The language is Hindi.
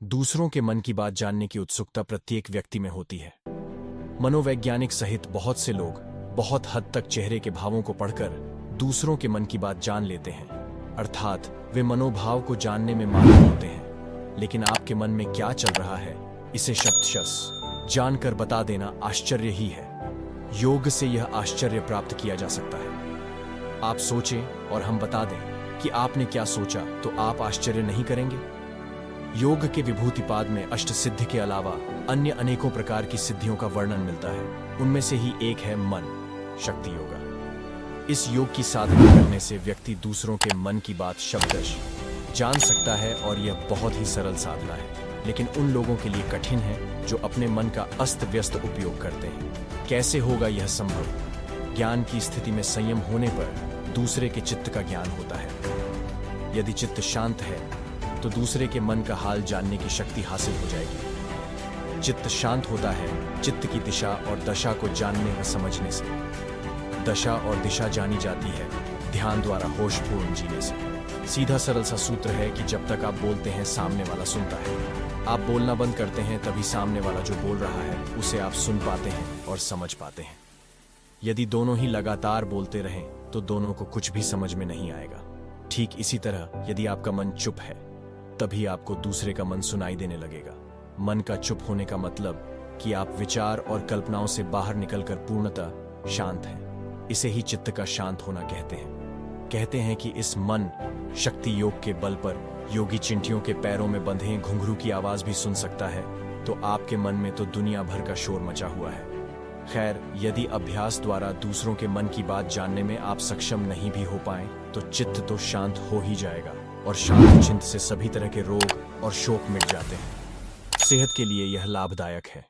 दूसरों के मन की बात जानने की उत्सुकता प्रत्येक व्यक्ति में होती है। मनोवैज्ञानिक सहित बहुत से लोग बहुत हद तक चेहरे के भावों को पढ़कर दूसरों के मन की बात जान लेते हैं, अर्थात वे मनोभाव को जानने में माहिर होते हैं। लेकिन आपके मन में क्या चल रहा है, इसे शब्दशः जानकर बता देना आश्चर्य ही है। योग से यह आश्चर्य प्राप्त किया जा सकता है। आप सोचें और हम बता दें कि आपने क्या सोचा, तो आप आश्चर्य नहीं करेंगे? योग के विभूतिपाद में अष्ट सिद्धि के अलावा अन्य अनेकों प्रकार की सिद्धियों का वर्णन मिलता है। उनमें से ही एक है मन शक्ति योगा। इस योग की साधना करने से व्यक्ति दूसरों के मन की बात शब्दशः जान सकता है और यह बहुत ही सरल साधना है, लेकिन उन लोगों के लिए कठिन है जो अपने मन का अस्त व्यस्त उपयोग करते हैं। कैसे होगा यह संभव? ज्ञान की स्थिति में संयम होने पर दूसरे के चित्त का ज्ञान होता है। यदि चित्त शांत है तो दूसरे के मन का हाल जानने की शक्ति हासिल हो जाएगी। चित्त शांत होता है चित्त की दिशा और दशा को जानने व समझने से। दशा और दिशा जानी जाती है ध्यान द्वारा होशपूर्ण जीने से। सीधा सरल सा सूत्र है कि जब तक आप बोलते हैं सामने वाला सुनता है। आप बोलना बंद करते हैं तभी सामने वाला जो बोल रहा है उसे आप सुन पाते हैं और समझ पाते हैं। यदि दोनों ही लगातार बोलते रहें तो दोनों को कुछ भी समझ में नहीं आएगा। ठीक इसी तरह यदि आपका मन चुप है तभी आपको दूसरे का मन सुनाई देने लगेगा। मन का चुप होने का मतलब कि आप विचार और कल्पनाओं से बाहर निकलकर पूर्णतः शांत हैं। इसे ही चित्त का शांत होना कहते हैं। कहते हैं कि इस मन शक्ति योग के बल पर योगी चिंटियों के पैरों में बंधे घुंघरू की आवाज भी सुन सकता है, तो आपके मन में तो दुनिया भर का शोर मचा हुआ है। खैर, यदि अभ्यास द्वारा दूसरों के मन की बात जानने में आप सक्षम नहीं भी हो पाए तो चित्त तो शांत हो ही जाएगा और शांत चित्त से सभी तरह के रोग और शोक मिट जाते हैं। सेहत के लिए यह लाभदायक है।